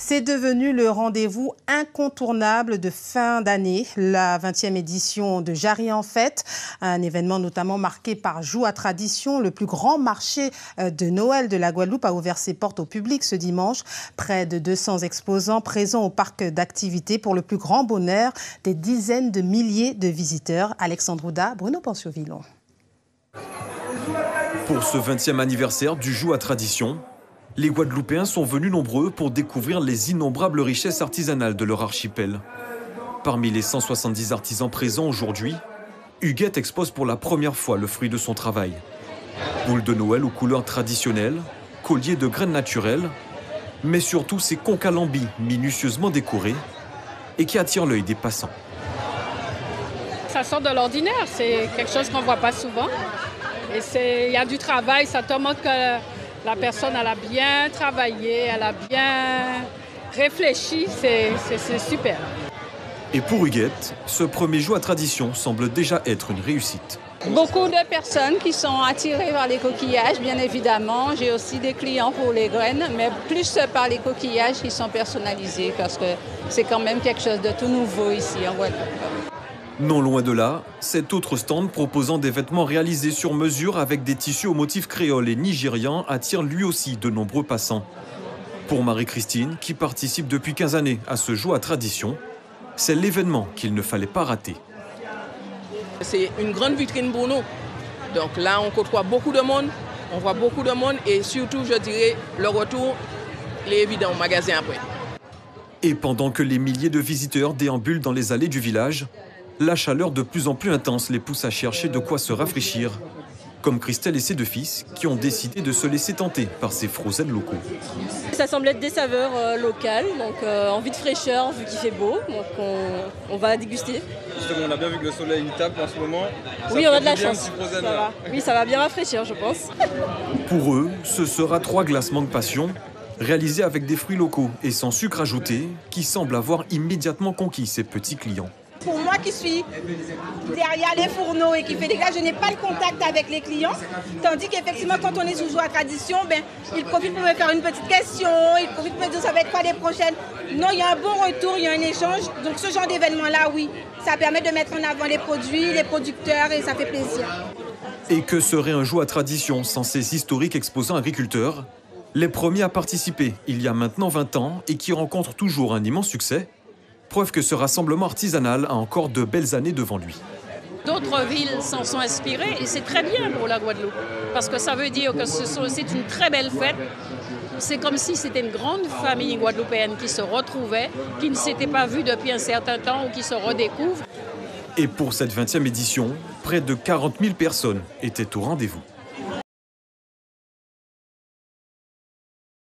C'est devenu le rendez-vous incontournable de fin d'année, la 20e édition de Jarry en fête, un événement notamment marqué par Joua Tradition. Le plus grand marché de Noël de la Guadeloupe a ouvert ses portes au public ce dimanche. Près de 200 exposants présents au parc d'activités pour le plus grand bonheur des dizaines de milliers de visiteurs. Alexandre Ouda, Bruno Pensiovillon. Pour ce 20e anniversaire du Joua Tradition, les Guadeloupéens sont venus nombreux pour découvrir les innombrables richesses artisanales de leur archipel. Parmi les 170 artisans présents aujourd'hui, Huguette expose pour la première fois le fruit de son travail. Boules de Noël aux couleurs traditionnelles, colliers de graines naturelles, mais surtout ces concalambis minutieusement décorés et qui attirent l'œil des passants. Ça sort de l'ordinaire, c'est quelque chose qu'on ne voit pas souvent. Et il y a du travail, ça te montre que la personne elle a bien travaillé, elle a bien réfléchi, c'est super. Et pour Huguette, ce premier Joua Tradition semble déjà être une réussite. Beaucoup de personnes qui sont attirées par les coquillages, bien évidemment. J'ai aussi des clients pour les graines, mais plus par les coquillages qui sont personnalisés parce que c'est quand même quelque chose de tout nouveau ici en Guadeloupe. Non loin de là, cet autre stand proposant des vêtements réalisés sur mesure avec des tissus aux motifs créoles et nigérians attire lui aussi de nombreux passants. Pour Marie-Christine, qui participe depuis 15 années à ce Joua Tradition, c'est l'événement qu'il ne fallait pas rater. C'est une grande vitrine pour nous. Donc là, on côtoie beaucoup de monde, on voit beaucoup de monde et surtout, je dirais, le retour, il est évident au magasin après. Et pendant que les milliers de visiteurs déambulent dans les allées du village, la chaleur de plus en plus intense les pousse à chercher de quoi se rafraîchir, comme Christelle et ses deux fils qui ont décidé de se laisser tenter par ces frozen locaux. Ça semble être des saveurs locales, donc envie de fraîcheur vu qu'il fait beau, donc on va déguster. Justement, on a bien vu que le soleil tape en ce moment. Oui, on a de la chance. Ça va. Oui, ça va bien rafraîchir, je pense. Pour eux, ce sera 3 glaces mangue passion, réalisées avec des fruits locaux et sans sucre ajouté, qui semblent avoir immédiatement conquis ces petits clients. Pour moi qui suis derrière les fourneaux et qui fait des glaces, je n'ai pas le contact avec les clients. Tandis qu'effectivement, quand on est sous Joua Tradition, ils profitent pour me faire une petite question, ils profitent pour me dire ça va être quoi les prochaines. Non, il y a un bon retour, il y a un échange. Donc ce genre d'événement-là, oui, ça permet de mettre en avant les produits, les producteurs et ça fait plaisir. Et que serait un Joua Tradition sans ces historiques exposants agriculteurs? Les premiers à participer il y a maintenant 20 ans et qui rencontrent toujours un immense succès. Preuve que ce rassemblement artisanal a encore de belles années devant lui. D'autres villes s'en sont inspirées et c'est très bien pour la Guadeloupe. Parce que ça veut dire que c'est une très belle fête. C'est comme si c'était une grande famille guadeloupéenne qui se retrouvait, qui ne s'était pas vue depuis un certain temps ou qui se redécouvre. Et pour cette 20e édition, près de 40 000 personnes étaient au rendez-vous.